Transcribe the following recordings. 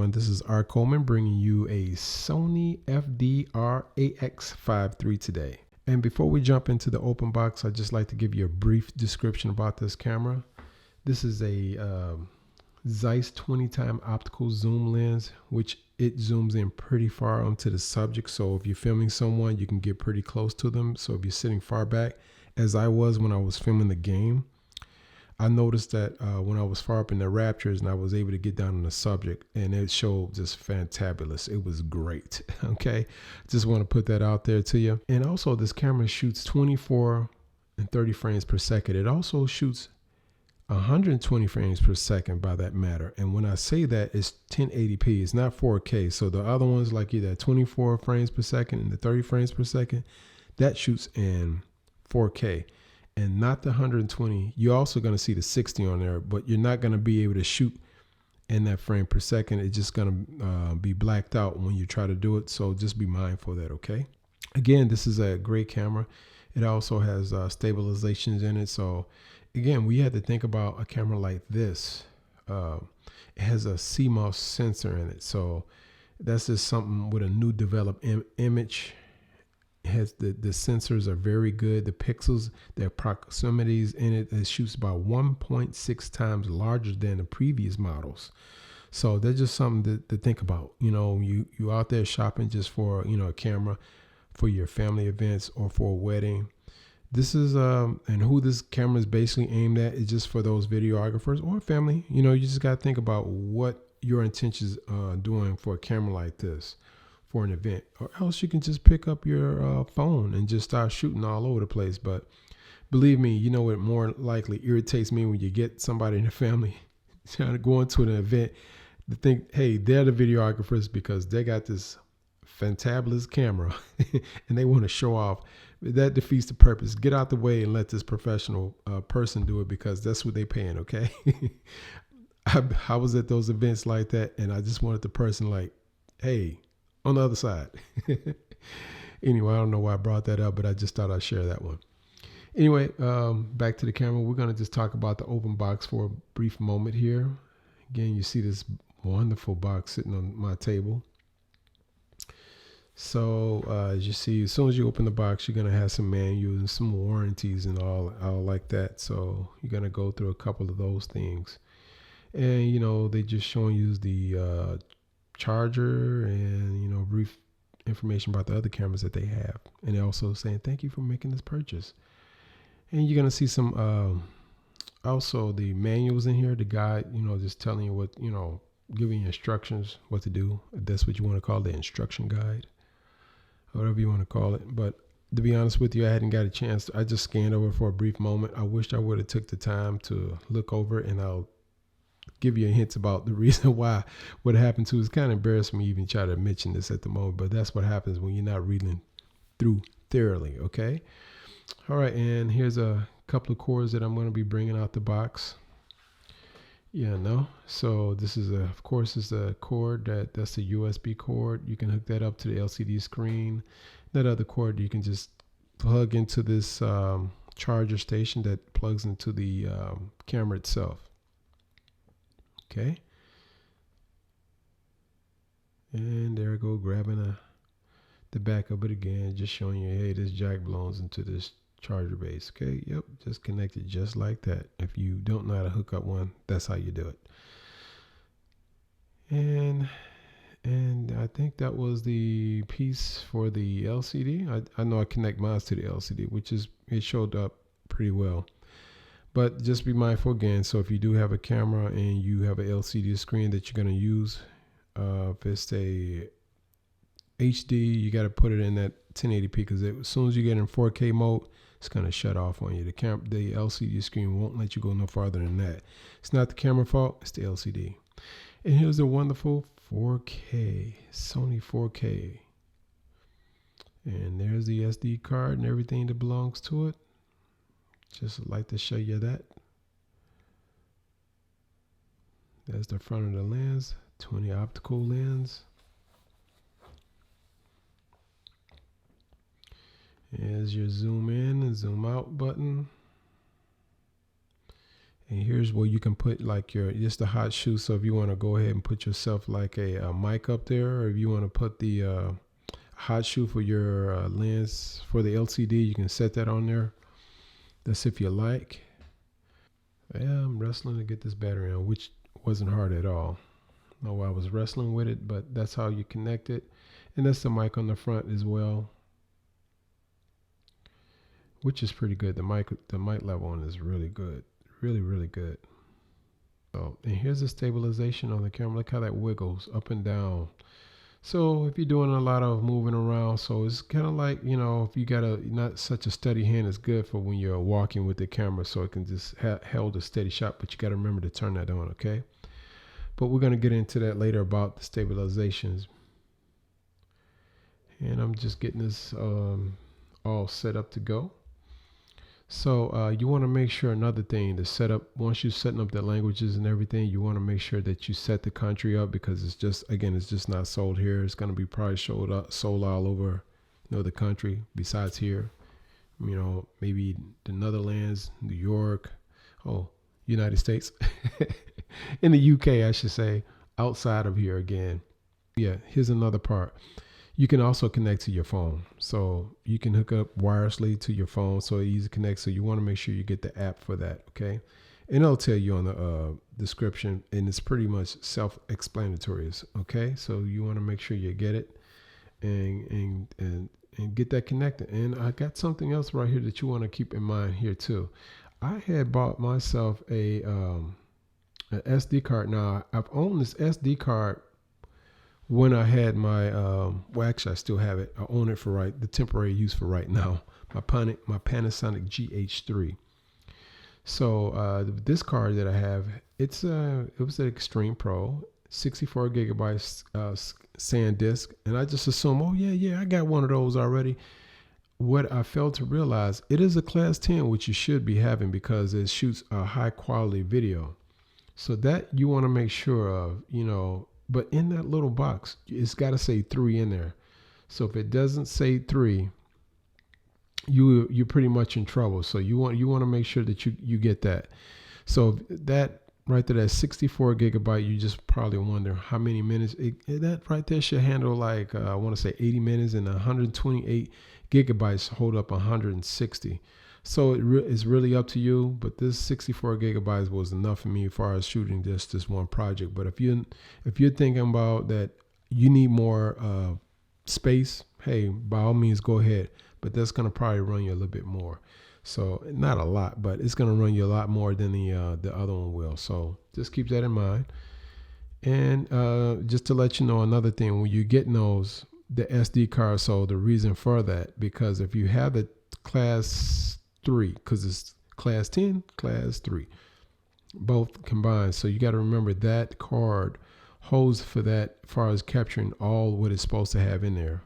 everyone. This is R. Coleman bringing you a Sony FDR AX53 today. And before we jump into the open box, I'd just like to give you a brief description about this camera. This is a Zeiss 20x optical zoom lens, which it zooms in pretty far onto the subject. So if you're filming someone, you can get pretty close to them. So if you're sitting far back, as I was when I was filming the game, I noticed that when I was far up in the Raptors and I was able to get down on the subject, and it showed just fantabulous. It was great. Okay. Just want to put that out there to you. And also this camera shoots 24 and 30 frames per second. It also shoots 120 frames per second by that matter. And when I say that, it's 1080p. It's not 4K. So the other ones, like either 24 frames per second and the 30 frames per second, that shoots in 4K. And not the 120. You're also going to see the 60 on there, but you're not going to be able to shoot in that frame per second. It's just going to be blacked out when you try to do it. So just be mindful of that, okay? Again, this is a great camera. It also has stabilizations in it. So again, we had to think about a camera like this. It has a CMOS sensor in it. So that's just something with a new developed image. Has the sensors are very good. The pixels, their proximities in it shoots about 1.6 times larger than the previous models. So that's just something to think about. You know, you out there shopping just for, you know, a camera for your family events or for a wedding. This is and who this camera is basically aimed at is just for those videographers or family. You know, you just got to think about what your intentions are doing for a camera like this for an event, or else you can just pick up your phone and just start shooting all over the place. But believe me, you know what more likely irritates me when you get somebody in the family trying to go into an event to think, hey, they're the videographers because they got this fantabulous camera and they want to show off. That defeats the purpose. Get out the way and let this professional person do it, because that's what they're paying, okay? I was at those events like that, and I just wanted the person like, hey, on the other side. Anyway, I don't know why I brought that up, but I just thought I'd share that one. Anyway, back to the camera. We're going to just talk about the open box for a brief moment here. Again, you see this wonderful box sitting on my table. So as you see, as soon as you open the box, you're going to have some manuals and some warranties and all like that. So you're going to go through a couple of those things. And, you know, they just showing you the charger and, you know, brief information about the other cameras that they have, and they're also saying thank you for making this purchase. And you're going to see some also the manuals in here, the guide, you know, just telling you what, you know, giving you instructions what to do, if that's what you want to call the instruction guide, whatever you want to call it. But to be honest with you, I hadn't got a chance. I just scanned over for a brief moment. I wished I would have took the time to look over it, and I'll give you hints about the reason why. What happened to is kind of embarrassing me even try to mention this at the moment, but that's what happens when you're not reading through thoroughly. Okay. All right. And here's a couple of cords that I'm going to be bringing out the box. Yeah, no. So this is of course is a cord that's a USB cord. You can hook that up to the LCD screen. That other cord you can just plug into this charger station that plugs into the camera itself. Okay. And there I go, grabbing the back of it again, just showing you, hey, this jack belongs into this charger base. Okay. Yep. Just connect it just like that. If you don't know how to hook up one, that's how you do it. And I think that was the piece for the LCD. I know I connect mine to the LCD, which is, it showed up pretty well. But just be mindful again. So if you do have a camera and you have an LCD screen that you're going to use, if it's a HD, you got to put it in that 1080p, because as soon as you get in 4K mode, it's going to shut off on you. The LCD screen won't let you go no farther than that. It's not the camera fault, it's the LCD. And here's the wonderful 4K, Sony 4K. And there's the SD card and everything that belongs to it. Just like to show you that. That's the front of the lens, 20 optical lens. Here's your zoom in and zoom out button. And here's where you can put like your, just a hot shoe. So if you want to go ahead and put yourself like a mic up there, or if you want to put the hot shoe for your lens for the LCD, you can set that on there. That's if you like. Yeah, I'm wrestling to get this battery on, which wasn't hard at all. No, I was wrestling with it, but that's how you connect it. And that's the mic on the front as well, which is pretty good. The mic level on is really good. Really good. So, and here's the stabilization on the camera. Look how that wiggles up and down. So if you're doing a lot of moving around, so it's kind of like, you know, if you got a not such a steady hand, it's good for when you're walking with the camera, so it can just hold a steady shot. But you got to remember to turn that on, okay? But we're going to get into that later about the stabilizations. And I'm just getting this all set up to go. So you want to make sure, another thing, to set up, once you're setting up the languages and everything, you want to make sure that you set the country up, because it's just, again, it's just not sold here. It's going to be probably sold all over, you know, the country besides here. You know, maybe the Netherlands, New York, United States, in the UK, I should say, outside of here again. Yeah, here's another part. You can also connect to your phone. So you can hook up wirelessly to your phone, so easy to connect. So you want to make sure you get the app for that, okay? And it'll tell you on the description, and it's pretty much self-explanatory, okay? So you want to make sure you get it and get that connected. And I got something else right here that you want to keep in mind here too. I had bought myself an SD card. Now, I've owned this SD card when I had my, well, actually, I still have it. I own it for the temporary use for right now. My Panasonic GH3. So this card that I have, it was an Extreme Pro, 64 gigabytes SanDisk, and I just assumed, oh yeah, I got one of those already. What I failed to realize, it is a Class 10, which you should be having because it shoots a high quality video. So that you want to make sure of, you know. But in that little box, it's got to say 3 in there. So if it doesn't say 3, you're pretty much in trouble. So you want to make sure that you get that. So that right there, that 64 gigabyte, you just probably wonder how many minutes that right there should handle. Like I want to say 80 minutes, and 128 gigabytes hold up 160. So it's really up to you, but this 64 gigabytes was enough for me as far as shooting this one project. But if you're thinking about that, you need more space, hey, by all means go ahead. But that's gonna probably run you a little bit more. So not a lot, but it's gonna run you a lot more than the other one will. So just keep that in mind. And just to let you know another thing, when you're getting the SD card, so the reason for that, because if you have the Class 3, because it's Class 10, Class 3, both combined. So you got to remember that card holds for that, as far as capturing all what it's supposed to have in there.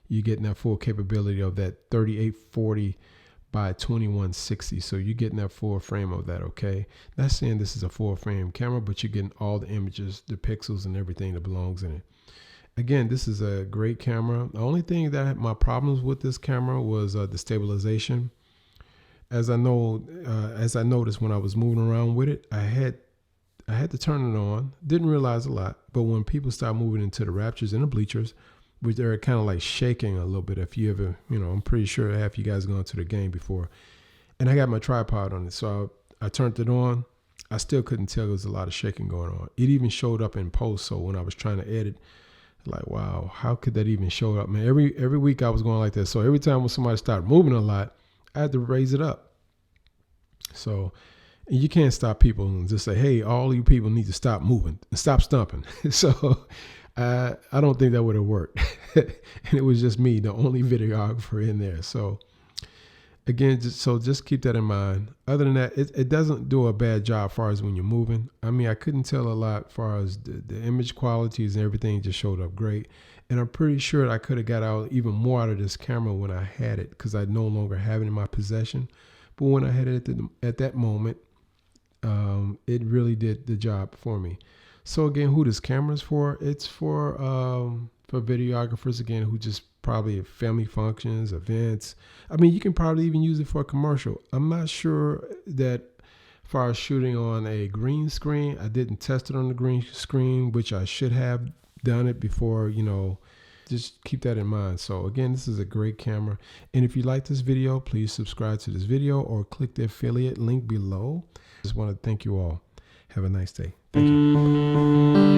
You're getting that full capability of that 3840 by 2160. So you're getting that full frame of that, okay? Not saying this is a full frame camera, but you're getting all the images, the pixels, and everything that belongs in it. Again, this is a great camera. The only thing that I had my problems with this camera was the stabilization. As I noticed when I was moving around with it, I had to turn it on. Didn't realize a lot, but when people start moving into the raptures and the bleachers, which they're kind of like shaking a little bit. If you ever, I'm pretty sure half you guys gone to the game before. And I got my tripod on it, so I turned it on. I still couldn't tell there was a lot of shaking going on. It even showed up in post. So when I was trying to edit, like, wow, how could that even show up, man? Every week I was going like that. So every time when somebody started moving a lot, I had to raise it up. So you can't stop people and just say, hey, all you people need to stop moving and stop stumping. So I don't think that would have worked. And it was just me, the only videographer in there. So again, just keep that in mind. Other than that, it doesn't do a bad job as far as when you're moving. I mean, I couldn't tell a lot as far as the image qualities and everything just showed up great. And I'm pretty sure I could have got out even more out of this camera when I had it, because I no longer have it in my possession. But when I had it at that moment, it really did the job for me. So again, who this camera is for? It's for videographers, again, who just probably have family functions, events. I mean, you can probably even use it for a commercial. I'm not sure that far as shooting on a green screen, I didn't test it on the green screen, which I should have done it before, you know, just keep that in mind. So again, this is a great camera. And if you like this video, please subscribe to this video or click the affiliate link below. Just want to thank you all. Have a nice day. Thank you.